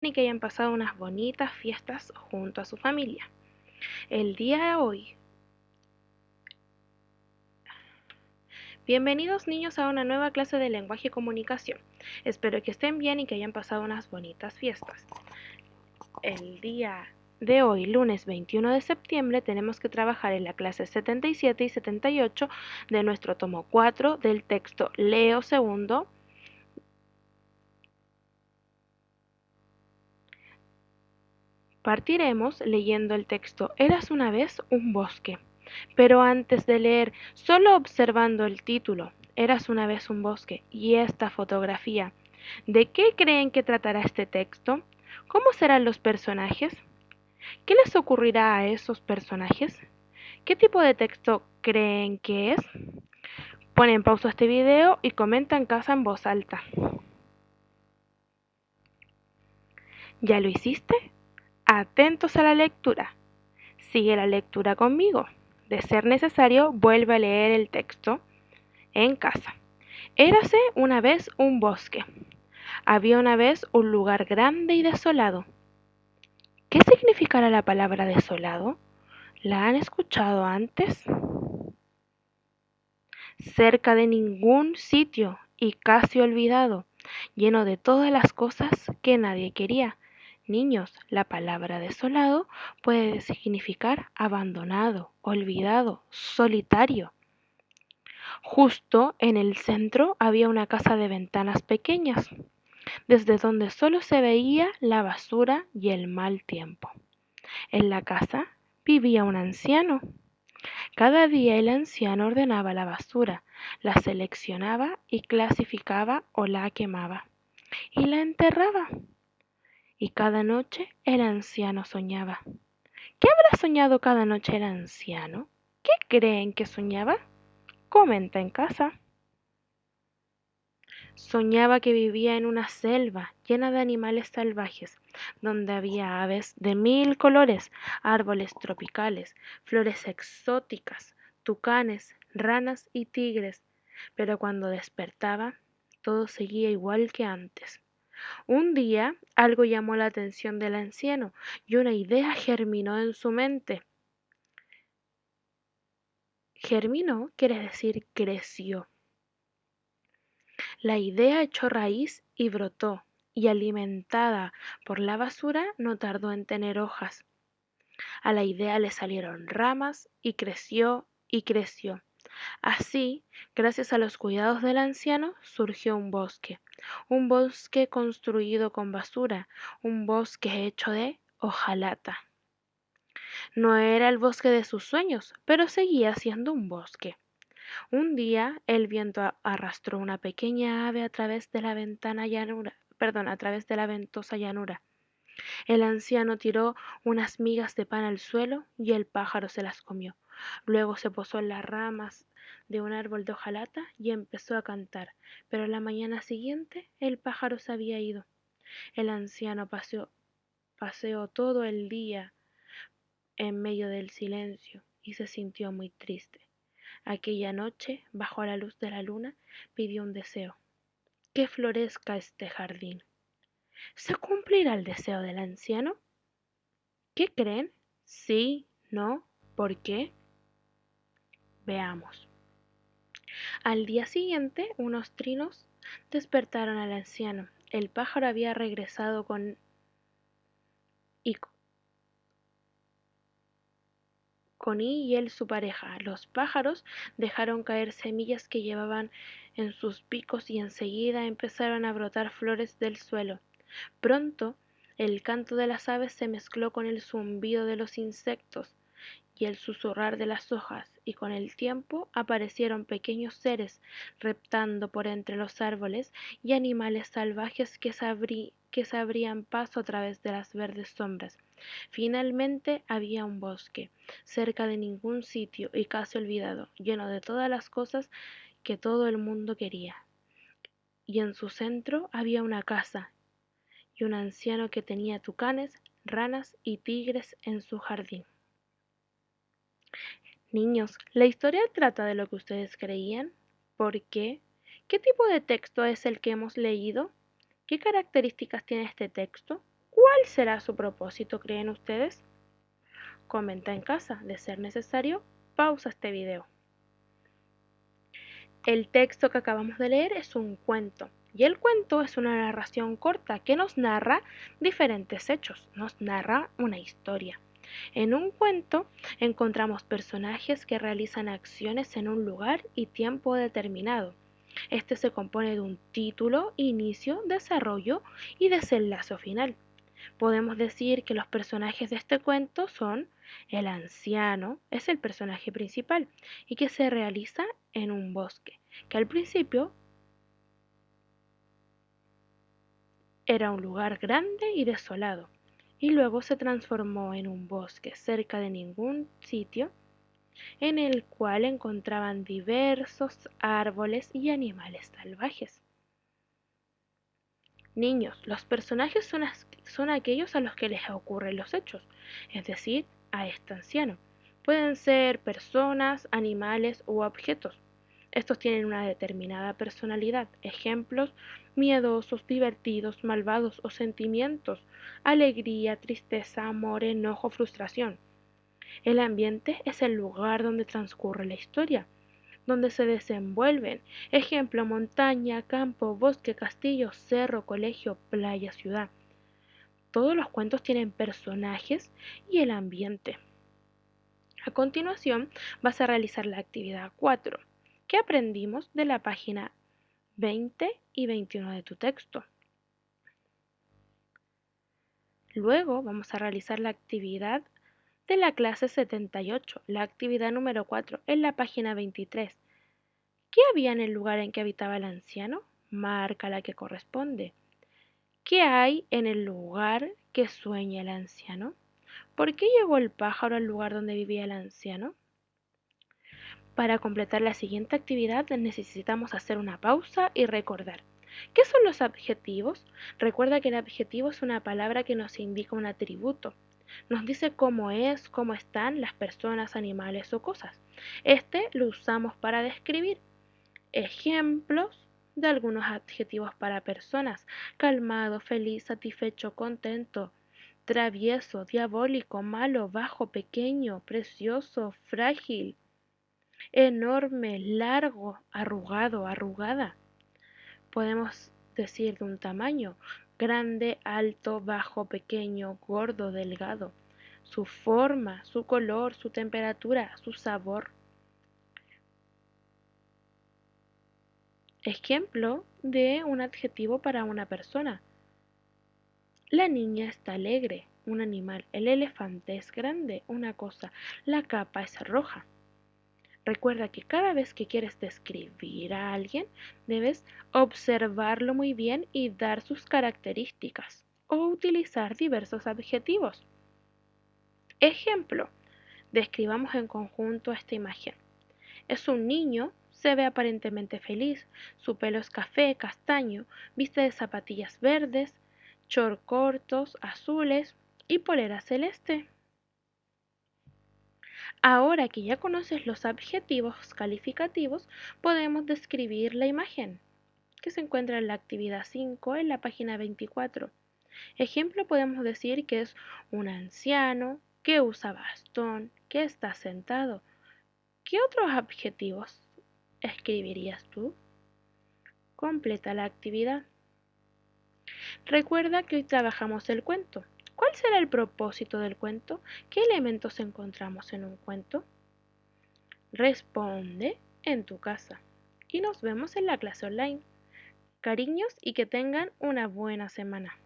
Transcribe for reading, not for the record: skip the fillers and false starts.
y que hayan pasado unas bonitas fiestas junto a su familia. El día de hoy, bienvenidos niños a una nueva clase de lenguaje y comunicación. Espero que estén bien y que hayan pasado unas bonitas fiestas. El día de hoy, lunes 21 de septiembre, tenemos que trabajar en la clase 77 y 78 de nuestro tomo 4 del texto Leo II. Partiremos leyendo el texto Eras una vez un bosque. Pero antes de leer, solo observando el título, Eras una vez un bosque, y esta fotografía, ¿de qué creen que tratará este texto? ¿Cómo serán los personajes? ¿Qué les ocurrirá a esos personajes? ¿Qué tipo de texto creen que es? Ponen pausa a este video y comenta en casa en voz alta. ¿Ya lo hiciste? Atentos a la lectura. Sigue la lectura conmigo. De ser necesario, vuelve a leer el texto en casa. Érase una vez un bosque. Había una vez un lugar grande y desolado. ¿Qué significará la palabra desolado? ¿La han escuchado antes? Cerca de ningún sitio y casi olvidado, lleno de todas las cosas que nadie quería. Niños, la palabra desolado puede significar abandonado, olvidado, solitario. Justo en el centro había una casa de ventanas pequeñas, desde donde solo se veía la basura y el mal tiempo. En la casa vivía un anciano. Cada día el anciano ordenaba la basura, la seleccionaba y clasificaba o la quemaba, y la enterraba. Y cada noche el anciano soñaba. ¿Qué habrá soñado cada noche el anciano? ¿Qué creen que soñaba? Comenta en casa. Soñaba que vivía en una selva llena de animales salvajes, donde había aves de 1000 colores, árboles tropicales, flores exóticas, tucanes, ranas y tigres, pero cuando despertaba, todo seguía igual que antes. Un día algo llamó la atención del anciano y una idea germinó en su mente. Germinó quiere decir creció. La idea echó raíz y brotó, y alimentada por la basura no tardó en tener hojas. A la idea le salieron ramas y creció y creció. Así, gracias a los cuidados del anciano, surgió un bosque construido con basura, un bosque hecho de hojalata. No era el bosque de sus sueños, pero seguía siendo un bosque. Un día el viento arrastró una pequeña ave a través de la a través de la ventosa llanura. El anciano tiró unas migas de pan al suelo y el pájaro se las comió. Luego se posó en las ramas de un árbol de hojalata y empezó a cantar, pero la mañana siguiente el pájaro se había ido. El anciano paseó todo el día en medio del silencio y se sintió muy triste. Aquella noche, bajo la luz de la luna, pidió un deseo: que florezca este jardín. ¿Se cumplirá el deseo del anciano? ¿Qué creen? ¿Sí? ¿No? ¿Por qué? Veamos. Al día siguiente, unos trinos despertaron al anciano. El pájaro había regresado y con y él su pareja. Los pájaros dejaron caer semillas que llevaban en sus picos y enseguida empezaron a brotar flores del suelo. Pronto el canto de las aves se mezcló con el zumbido de los insectos y el susurrar de las hojas, y con el tiempo aparecieron pequeños seres reptando por entre los árboles y animales salvajes que se abrían paso a través de las verdes sombras. Finalmente había un bosque, cerca de ningún sitio y casi olvidado, lleno de todas las cosas que todo el mundo quería. Y en su centro había una casa y un anciano que tenía tucanes, ranas y tigres en su jardín. Niños, ¿la historia trata de lo que ustedes creían? ¿Por qué? ¿Qué tipo de texto es el que hemos leído? ¿Qué características tiene este texto? ¿Cuál será su propósito, creen ustedes? Comenta en casa. De ser necesario, pausa este video. El texto que acabamos de leer es un cuento. Y el cuento es una narración corta que nos narra diferentes hechos, nos narra una historia. En un cuento encontramos personajes que realizan acciones en un lugar y tiempo determinado. Este se compone de un título, inicio, desarrollo y desenlace final. Podemos decir que los personajes de este cuento son el anciano, es el personaje principal, y que se realiza en un bosque, que al principio era un lugar grande y desolado, y luego se transformó en un bosque cerca de ningún sitio, en el cual encontraban diversos árboles y animales salvajes. Niños, los personajes son aquellos a los que les ocurren los hechos, es decir, a este anciano. Pueden ser personas, animales u objetos. Estos tienen una determinada personalidad. Ejemplos: miedosos, divertidos, malvados o sentimientos: alegría, tristeza, amor, enojo, frustración. El ambiente es el lugar donde transcurre la historia, donde se desenvuelven. Ejemplo: montaña, campo, bosque, castillo, cerro, colegio, playa, ciudad. Todos los cuentos tienen personajes y el ambiente. A continuación vas a realizar la actividad 4, que aprendimos de la página 20 y 21 de tu texto. Luego vamos a realizar la actividad de la clase 78, la actividad número 4, en la página 23. ¿Qué había en el lugar en que habitaba el anciano? Marca la que corresponde. ¿Qué hay en el lugar que sueña el anciano? ¿Por qué llegó el pájaro al lugar donde vivía el anciano? Para completar la siguiente actividad necesitamos hacer una pausa y recordar. ¿Qué son los adjetivos? Recuerda que el adjetivo es una palabra que nos indica un atributo. Nos dice cómo es, cómo están las personas, animales o cosas. Este lo usamos para describir. Ejemplos de algunos adjetivos para personas: calmado, feliz, satisfecho, contento, travieso, diabólico, malo, bajo, pequeño, precioso, frágil, enorme, largo, arrugado, arrugada. Podemos decir de un tamaño: grande, alto, bajo, pequeño, gordo, delgado. Su forma, su color, su temperatura, su sabor. Ejemplo de un adjetivo para una persona: la niña está alegre, un animal; el elefante es grande, una cosa; la capa es roja. Recuerda que cada vez que quieres describir a alguien, debes observarlo muy bien y dar sus características, o utilizar diversos adjetivos. Ejemplo: describamos en conjunto esta imagen. Es un niño, se ve aparentemente feliz, su pelo es café, castaño, viste de zapatillas verdes, short cortos, azules y polera celeste. Ahora que ya conoces los adjetivos calificativos, podemos describir la imagen, que se encuentra en la actividad 5 en la página 24. Ejemplo: podemos decir que es un anciano, que usa bastón, que está sentado. ¿Qué otros adjetivos escribirías tú? Completa la actividad. Recuerda que hoy trabajamos el cuento. ¿Cuál será el propósito del cuento? ¿Qué elementos encontramos en un cuento? Responde en tu casa. Y nos vemos en la clase online. Cariños y que tengan una buena semana.